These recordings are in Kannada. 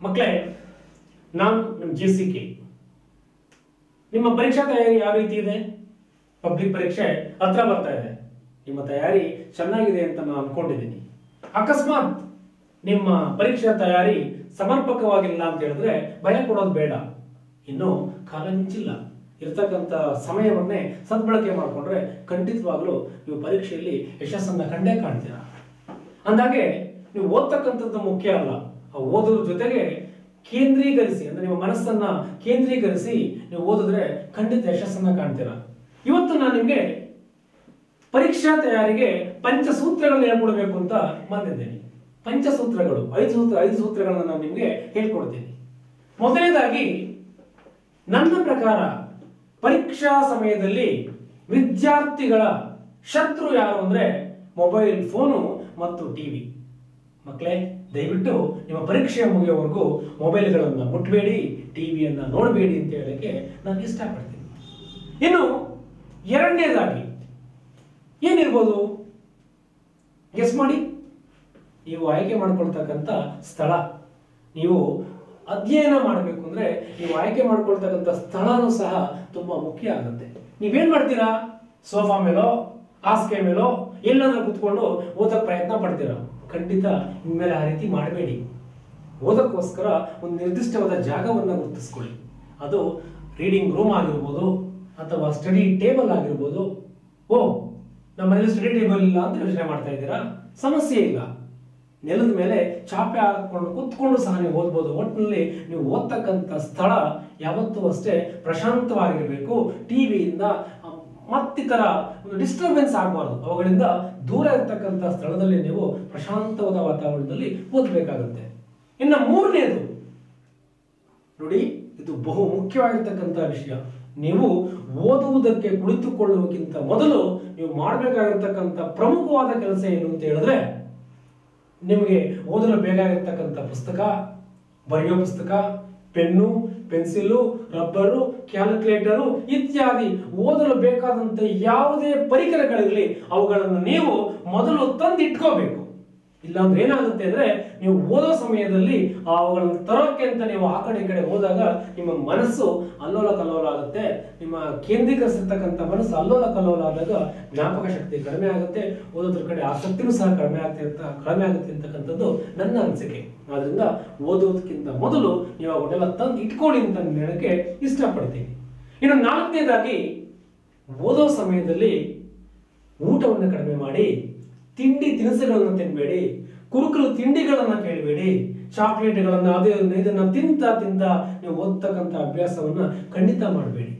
ಮಕ್ಕಳೇ, ನಾನು ನಿಮ್ಮ GCK. ನಿಮ್ಮ ಪರೀಕ್ಷಾ ತಯಾರಿ ಯಾವ ರೀತಿ ಇದೆ? ಪಬ್ಲಿಕ್ ಪರೀಕ್ಷೆ ಹತ್ರ ಬರ್ತಾ ಇದೆ. ನಿಮ್ಮ ತಯಾರಿ ಚೆನ್ನಾಗಿದೆ ಅಂತ ನಾನು ಅನ್ಕೊಂಡಿದ್ದೀನಿ. ಅಕಸ್ಮಾತ್ ನಿಮ್ಮ ಪರೀಕ್ಷಾ ತಯಾರಿ ಸಮರ್ಪಕವಾಗಿಲ್ಲ ಅಂತ ಹೇಳಿದ್ರೆ ಭಯ ಕೊಡೋದು ಬೇಡ. ಇನ್ನು ಕಾಲ ಮಿಂಚಿಲ್ಲ. ಇರ್ತಕ್ಕಂಥ ಸಮಯವನ್ನೇ ಸದ್ಬಳಕೆ ಮಾಡಿಕೊಂಡ್ರೆ ಖಂಡಿತವಾಗ್ಲೂ ನೀವು ಪರೀಕ್ಷೆಯಲ್ಲಿ ಯಶಸ್ಸನ್ನ ಕಂಡೇ ಕಾಣ್ತೀರಾ. ಅಂದಾಗೆ ನೀವು ಓದ್ತಕ್ಕಂಥದ್ದು ಮುಖ್ಯ ಅಲ್ಲ, ಆ ಓದೋದ್ರ ಜೊತೆಗೆ ಕೇಂದ್ರೀಕರಿಸಿ, ಅಂದ್ರೆ ನಿಮ್ಮ ಮನಸ್ಸನ್ನ ಕೇಂದ್ರೀಕರಿಸಿ ನೀವು ಓದಿದ್ರೆ ಖಂಡಿತ ಯಶಸ್ಸನ್ನ ಕಾಣ್ತೀರಾ. ಇವತ್ತು ನಾನು ನಿಮಗೆ ಪರೀಕ್ಷಾ ತಯಾರಿಗೆ ಪಂಚಸೂತ್ರಗಳನ್ನ ಹೇಳ್ಕೊಡ್ಬೇಕು ಅಂತ ಬಂದಿದ್ದೇನೆ. ಪಂಚಸೂತ್ರಗಳು, ಐದು ಸೂತ್ರಗಳನ್ನ ನಾನು ನಿಮಗೆ ಹೇಳ್ಕೊಡ್ತೀನಿ. ಮೊದಲನೇದಾಗಿ, ನನ್ನ ಪ್ರಕಾರ ಪರೀಕ್ಷಾ ಸಮಯದಲ್ಲಿ ವಿದ್ಯಾರ್ಥಿಗಳ ಶತ್ರು ಯಾರು ಅಂದ್ರೆ ಮೊಬೈಲ್ ಫೋನು ಮತ್ತು ಟಿವಿ. ಮಕ್ಕಳೇ, ದಯವಿಟ್ಟು ನಿಮ್ಮ ಪರೀಕ್ಷೆ ಮುಗಿಯೋವರೆಗೂ ಮೊಬೈಲ್ಗಳನ್ನ ಮುಟ್ಬೇಡಿ, ಟಿವಿಯನ್ನ ನೋಡಬೇಡಿ ಅಂತ ಹೇಳಕ್ಕೆ ನಾನು ಇಷ್ಟಪಡ್ತೀನಿ. ಇನ್ನು ಎರಡನೇದಾಗಿ ಏನಿರ್ಬೋದು ಗೆಸ್ ಮಾಡಿ. ನೀವು ಆಯ್ಕೆ ಮಾಡ್ಕೊಳ್ತಕ್ಕಂಥ ಸ್ಥಳ, ನೀವು ಅಧ್ಯಯನ ಮಾಡಬೇಕು ಅಂದ್ರೆ ನೀವು ಆಯ್ಕೆ ಮಾಡ್ಕೊಳ್ತಕ್ಕಂಥ ಸ್ಥಳನೂ ಸಹ ತುಂಬಾ ಮುಖ್ಯ ಆಗುತ್ತೆ. ನೀವೇನ್ ಮಾಡ್ತೀರಾ? ಸೋಫಾ ಮೇಲೋ, ಹಾಸಿಗೆ ಮೇಲೋ ಎಲ್ಲಾದ್ರೂ ಕುತ್ಕೊಂಡು ಓದಕ್ ಪ್ರಯತ್ನ ಪಡ್ತೀರಾ? ಖಂಡಿತ ಇನ್ಮೇಲೆ ಆ ರೀತಿ ಮಾಡಬೇಡಿ. ಓದಕ್ಕೋಸ್ಕರ ಒಂದು ನಿರ್ದಿಷ್ಟವಾದ ಜಾಗವನ್ನ ಗುರುತಿಸ್ಕೊಳ್ಳಿ. ಅದು ರೀಡಿಂಗ್ ರೂಮ್ ಆಗಿರ್ಬೋದು ಅಥವಾ ಸ್ಟಡಿ ಟೇಬಲ್ ಆಗಿರ್ಬೋದು. ನಮ್ಮನೇಲಿ ಸ್ಟಡಿ ಟೇಬಲ್ ಇಲ್ಲ ಅಂತ ಯೋಚನೆ ಮಾಡ್ತಾ ಇದ್ದೀರಾ? ಸಮಸ್ಯೆ ಇಲ್ಲ. ನೆಲದ ಮೇಲೆ ಚಾಪೆ ಹಾಕೊಂಡು ಕುತ್ಕೊಂಡು ಸಹ ನೀವು ಓದ್ಬೋದು. ಒಟ್ಟಿನಲ್ಲಿ ನೀವು ಓದ್ತಕ್ಕಂಥ ಸ್ಥಳ ಯಾವತ್ತೂ ಅಷ್ಟೇ ಪ್ರಶಾಂತವಾಗಿರಬೇಕು. ಟಿವಿಯಿಂದ ಮತ್ತಿತರ ಒಂದು ಡಿಸ್ಟರ್ಬೆನ್ಸ್ ಆಗಬಾರ್ದು. ಅವುಗಳಿಂದ ದೂರ ಇರತಕ್ಕಂಥ ಸ್ಥಳದಲ್ಲಿ ನೀವು ಪ್ರಶಾಂತವಾದ ವಾತಾವರಣದಲ್ಲಿ ಓದಬೇಕಾಗುತ್ತೆ. ಇನ್ನು ಮೂರನೇದು ನೋಡಿ, ಇದು ಬಹು ಮುಖ್ಯವಾಗಿರ್ತಕ್ಕಂಥ ವಿಷಯ. ನೀವು ಓದುವುದಕ್ಕೆ ಕುಳಿತುಕೊಳ್ಳುವುದಕ್ಕಿಂತ ಮೊದಲು ನೀವು ಮಾಡಬೇಕಾಗಿರ್ತಕ್ಕಂಥ ಪ್ರಮುಖವಾದ ಕೆಲಸ ಏನು ಅಂತ ಹೇಳಿದ್ರೆ, ನಿಮಗೆ ಓದಲು ಬೇಕಾಗಿರ್ತಕ್ಕಂಥ ಪುಸ್ತಕ, ಬರೆಯೋ ಪುಸ್ತಕ, ಪೆನ್ನು, ಪೆನ್ಸಿಲು, ರಬ್ಬರು, ಕ್ಯಾಲ್ಕುಲೇಟರು ಇತ್ಯಾದಿ ಓದಲು ಬೇಕಾದಂತ ಯಾವುದೇ ಪರಿಕರಗಳಿರಲಿ ಅವುಗಳನ್ನು ನೀವು ಮೊದಲು ತಂದಿಟ್ಕೋಬೇಕು. ಇಲ್ಲಾಂದ್ರೆ ಏನಾಗುತ್ತೆ ಅಂದ್ರೆ ನೀವು ಓದೋ ಸಮಯದಲ್ಲಿ ಅವುಗಳನ್ನು ತರೋಕೆ ಅಂತ ನೀವು ಆ ಕಡೆ ಈ ಕಡೆ ಹೋದಾಗ ನಿಮ್ಮ ಮನಸ್ಸು ಅಲ್ಲೋಲ ಕಲ್ಲೋಲ ಆಗುತ್ತೆ. ನಿಮ್ಮ ಕೇಂದ್ರೀಕರಿಸಿರ್ತಕ್ಕಂಥ ಮನಸ್ಸು ಅಲ್ಲೋಲ ಕಲ್ಲೋಲ ಆದಾಗ ಜ್ಞಾಪಕ ಶಕ್ತಿ ಕಡಿಮೆ ಆಗುತ್ತೆ, ಓದೋದ್ರ ಕಡೆ ಆಸಕ್ತಿನೂ ಸಹ ಕಡಿಮೆ ಆಗುತ್ತೆ ಅಂತಕ್ಕಂಥದ್ದು ನನ್ನ ಅನಿಸಿಕೆ. ಆದ್ರಿಂದ ಓದೋದಕ್ಕಿಂತ ಮೊದಲು ನೀವು ಅವನ್ನೆಲ್ಲ ತಂದು ಇಟ್ಕೊಳ್ಳಿ ಅಂತ ಹೇಳಕ್ಕೆ ಇಷ್ಟಪಡ್ತೀನಿ. ಇನ್ನು ನಾಲ್ಕನೇದಾಗಿ, ಓದೋ ಸಮಯದಲ್ಲಿ ಊಟವನ್ನು ಕಡಿಮೆ ಮಾಡಿ, ತಿಂಡಿ ತಿನಿಸುಗಳನ್ನ ತಿನ್ಬೇಡಿ, ಕುರುಕಲು ತಿಂಡಿಗಳನ್ನ ಕೇಳಬೇಡಿ, ಚಾಕ್ಲೇಟ್ಗಳನ್ನ ಇದನ್ನ ತಿಂತ ನೀವು ಓದ್ತಕ್ಕಂಥ ಅಭ್ಯಾಸವನ್ನ ಖಂಡಿತ ಮಾಡಬೇಡಿ.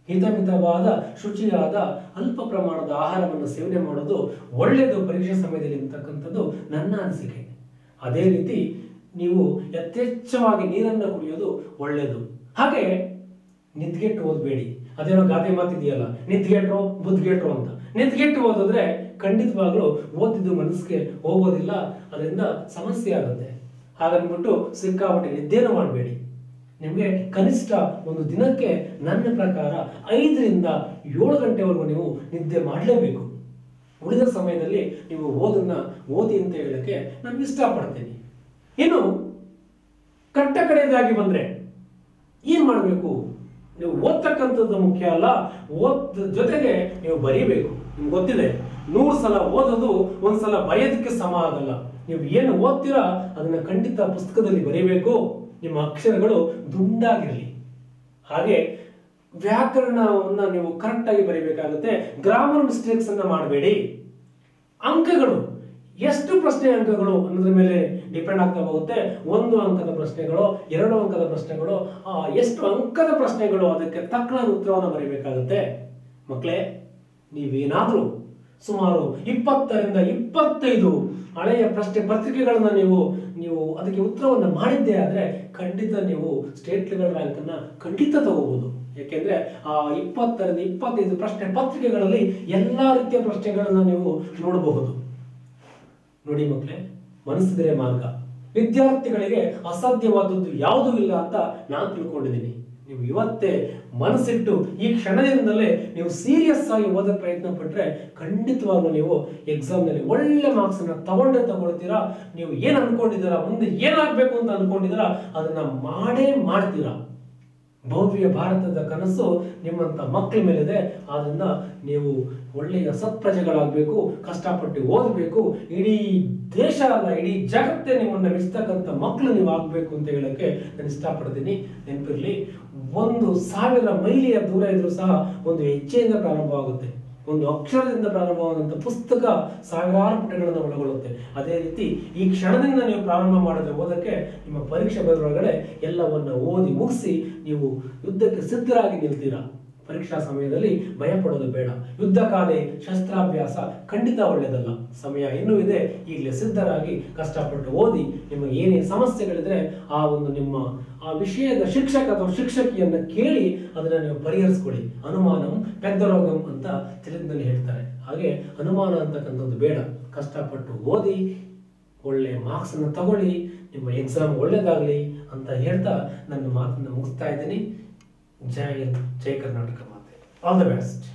ಹಿತಮಿತವಾದ ಶುಚಿಯಾದ ಅಲ್ಪ ಪ್ರಮಾಣದ ಆಹಾರವನ್ನು ಸೇವನೆ ಮಾಡೋದು ಒಳ್ಳೆಯದು ಪರೀಕ್ಷೆ ಸಮಯದಲ್ಲಿ ಅಂತಕ್ಕಂಥದ್ದು ನನ್ನ ಅನಿಸಿಕೆ. ಅದೇ ರೀತಿ ನೀವು ಯಥೇಚ್ಛವಾಗಿ ನೀರನ್ನು ಕುಡಿಯೋದು ಒಳ್ಳೆಯದು. ಹಾಗೆ ನಿದ್ಗೆಟ್ಟು ಓದಬೇಡಿ. ಅದೇನೋ ಗಾದೆ ಮಾತಿದೆಯಲ್ಲ, ನಿದ್ಗೆಟ್ರು ಬುದ್ಗೆಟ್ರು ಅಂತ. ನಿದ್ಗೆಟ್ಟು ಓದಿದ್ರೆ ಖಂಡಿತವಾಗ್ಲೂ ಓದಿದ್ದು ಮನಸ್ಸಿಗೆ ಹೋಗೋದಿಲ್ಲ, ಅದರಿಂದ ಸಮಸ್ಯೆ ಆಗುತ್ತೆ. ಹಾಗನ್ಬಿಟ್ಟು ಸಿಕ್ಕಾಪಟ್ಟೆ ನಿದ್ದೆನೂ ಮಾಡಬೇಡಿ. ನಿಮಗೆ ಕನಿಷ್ಠ ಒಂದು ದಿನಕ್ಕೆ ನನ್ನ ಪ್ರಕಾರ 5 ರಿಂದ 7 ಗಂಟೆವರೆಗೂ ನೀವು ನಿದ್ದೆ ಮಾಡಲೇಬೇಕು. ಉಳಿದ ಸಮಯದಲ್ಲಿ ನೀವು ಓದಿ ಅಂತ ಹೇಳಕ್ಕೆ ನಾನು ಇಷ್ಟಪಡ್ತೀನಿ. ಇನ್ನು ಕಟ್ಟ ಕಡೆಯದಾಗಿ ಬಂದ್ರೆ ಏನ್ ಮಾಡಬೇಕು? ನೀವು ಓದ್ತಕ್ಕಂಥದ್ದು ಮುಖ್ಯ ಅಲ್ಲ, ಜೊತೆಗೆ ನೀವು ಬರೀಬೇಕು. ನಿಮ್ಗೆ ಗೊತ್ತಿದೆ, 100 ಸಲ ಓದೋದು 1 ಸಲ ಬರೆಯೋದಕ್ಕೆ ಸಮ ಆಗಲ್ಲ. ನೀವು ಏನು ಓದ್ತೀರಾ ಅದನ್ನ ಖಂಡಿತ ಪುಸ್ತಕದಲ್ಲಿ ಬರೀಬೇಕು. ನಿಮ್ಮ ಅಕ್ಷರಗಳು ದುಂಡಾಗಿರಲಿ. ಹಾಗೆ ವ್ಯಾಕರಣವನ್ನ ನೀವು ಕರೆಕ್ಟ್ ಆಗಿ ಬರೀಬೇಕಾಗುತ್ತೆ. ಗ್ರಾಮರ್ ಮಿಸ್ಟೇಕ್ಸ್ ಅನ್ನ ಮಾಡಬೇಡಿ. ಅಂಕಗಳು ಎಷ್ಟು ಪ್ರಶ್ನೆ ಅಂಕಗಳು ಅನ್ನೋದ್ರ ಮೇಲೆ ಡಿಪೆಂಡ್ ಆಗ್ತಾ ಹೋಗುತ್ತೆ. 1 ಅಂಕದ ಪ್ರಶ್ನೆಗಳು, 2 ಅಂಕದ ಪ್ರಶ್ನೆಗಳು, ಎಷ್ಟು ಅಂಕದ ಪ್ರಶ್ನೆಗಳು, ಅದಕ್ಕೆ ತಕ್ಕನಾದ ಉತ್ತರವನ್ನು ಬರೀಬೇಕಾಗುತ್ತೆ. ಮಕ್ಕಳೇ, ನೀವೇನಾದ್ರೂ ಸುಮಾರು 20 ರಿಂದ 25 ಹಳೆಯ ಪ್ರಶ್ನೆ ಪತ್ರಿಕೆಗಳನ್ನ ನೀವು ಅದಕ್ಕೆ ಉತ್ತರವನ್ನು ಮಾಡಿದ್ದೇ ಆದ್ರೆ ಖಂಡಿತ ನೀವು ಸ್ಟೇಟ್ ಲೆವೆಲ್ ರ್ಯಾಂಕ್ ಅನ್ನ ಖಂಡಿತ ತಗೋಬಹುದು. ಯಾಕೆಂದ್ರೆ ಆ 20 ರಿಂದ 25 ಪ್ರಶ್ನೆ ಪತ್ರಿಕೆಗಳಲ್ಲಿ ಎಲ್ಲಾ ರೀತಿಯ ಪ್ರಶ್ನೆಗಳನ್ನ ನೀವು ನೋಡಬಹುದು. ನೋಡಿ ಮಕ್ಕಳೇ, ಮನಸ್ಸಿದ್ರೆ ಮಾರ್ಗ. ವಿದ್ಯಾರ್ಥಿಗಳಿಗೆ ಅಸಾಧ್ಯವಾದದ್ದು ಯಾವುದೂ ಇಲ್ಲ ಅಂತ ನಾನು ತಿಳ್ಕೊಂಡಿದ್ದೀನಿ. ನೀವು ಇವತ್ತೇ ಮನಸ್ಸಿಟ್ಟು ಈ ಕ್ಷಣದಿಂದಲೇ ನೀವು ಸೀರಿಯಸ್ ಆಗಿ ಓದೋಕೆ ಪ್ರಯತ್ನ ಪಟ್ಟರೆ ಖಂಡಿತವಾಗ್ಲೂ ನೀವು ಎಕ್ಸಾಮ್ನಲ್ಲಿ ಒಳ್ಳೆ ಮಾರ್ಕ್ಸ್ ಅನ್ನ ತಗೊಳ್ತೀರಾ. ನೀವು ಏನು ಅನ್ಕೊಂಡಿದ್ದೀರಾ, ಮುಂದೆ ಏನಾಗಬೇಕು ಅಂತ ಅನ್ಕೊಂಡಿದ್ದೀರಾ ಅದನ್ನ ಮಾಡೇ ಮಾಡ್ತೀರಾ. ಭವ್ಯ ಭಾರತದ ಕನಸು ನಿಮ್ಮಂತ ಮಕ್ಕಳ ಮೇಲಿದೆ. ಆದ್ರಿಂದ ನೀವು ಒಳ್ಳೆಯ ಸತ್ಪ್ರಜೆಗಳಾಗಬೇಕು, ಕಷ್ಟಪಟ್ಟು ಓದಬೇಕು. ಇಡೀ ದೇಶ ಅಲ್ಲ, ಇಡೀ ಜಗತ್ತೇ ನಿಮ್ಮನ್ನ ಮೆಚ್ಚತಕ್ಕಂಥ ಮಕ್ಕಳು ನೀವು ಆಗಬೇಕು ಅಂತ ಹೇಳಕ್ಕೆ ನಾನು ಇಷ್ಟಪಡ್ತೀನಿ. ನೆನಪಿರ್ಲಿ, 1,000 ಮೈಲಿಯ ದೂರ ಇದ್ರೂ ಸಹ ಒಂದು ಹೆಜ್ಜೆಯಿಂದ ಪ್ರಾರಂಭವಾಗುತ್ತೆ. ಒಂದು ಅಕ್ಷರದಿಂದ ಪ್ರಾರಂಭವಾದಂಥ ಪುಸ್ತಕ ಸಾವಿರಾರು ಪುಟಗಳನ್ನು ಒಳಗೊಳ್ಳುತ್ತೆ. ಅದೇ ರೀತಿ ಈ ಕ್ಷಣದಿಂದ ನೀವು ಪ್ರಾರಂಭ ಮಾಡಿದ್ರೆ ಓದಕ್ಕೆ ನಿಮ್ಮ ಪರೀಕ್ಷೆ ಬರೋಳಗಡೆ ಎಲ್ಲವನ್ನ ಓದಿ ಮುಗಿಸಿ ನೀವು ಯುದ್ಧಕ್ಕೆ ಸಿದ್ಧರಾಗಿ ನಿಲ್ತೀರಾ. ಪರೀಕ್ಷಾ ಸಮಯದಲ್ಲಿ ಭಯ ಪಡೋದು ಬೇಡ. ಯುದ್ಧ ಕಾಲೇ ಶಸ್ತ್ರಾಭ್ಯಾಸ ಖಂಡಿತ ಒಳ್ಳೆಯದಲ್ಲ. ಸಮಯ ಇನ್ನೂ ಇದೆ. ಈಗಲೇ ಸಿದ್ಧರಾಗಿ ಕಷ್ಟಪಟ್ಟು ಓದಿ. ನಿಮಗೆ ಏನೇ ಸಮಸ್ಯೆಗಳಿದ್ರೆ ನಿಮ್ಮ ಆ ವಿಷಯದ ಶಿಕ್ಷಕ ಅಥವಾ ಶಿಕ್ಷಕಿಯನ್ನ ಕೇಳಿ ಅದನ್ನ ನೀವು ಪರಿಹರಿಸ್ಕೊಳ್ಳಿ. ಅನುಮಾನಂ ಪೆದ್ದರೋಗಂ ಅಂತ ತೆಲುಗಿನಲ್ಲಿ ಹೇಳ್ತಾರೆ. ಹಾಗೆ ಅನುಮಾನ ಅಂತಕ್ಕಂಥದ್ದು ಬೇಡ. ಕಷ್ಟಪಟ್ಟು ಓದಿ, ಒಳ್ಳೆ ಮಾರ್ಕ್ಸ್ ಅನ್ನು ತಗೊಳ್ಳಿ, ನಿಮ್ಮ ಎಕ್ಸಾಮ್ ಒಳ್ಳೇದಾಗಲಿ ಅಂತ ಹೇಳ್ತಾ ನನ್ನ ಮಾತನ್ನ ಮುಗಿಸ್ತಾ ಇದ್ದೀನಿ. ಜೈ ಹಿಂದ್, ಜೈ ಕರ್ನಾಟಕ ಮಾತೆ. All the best.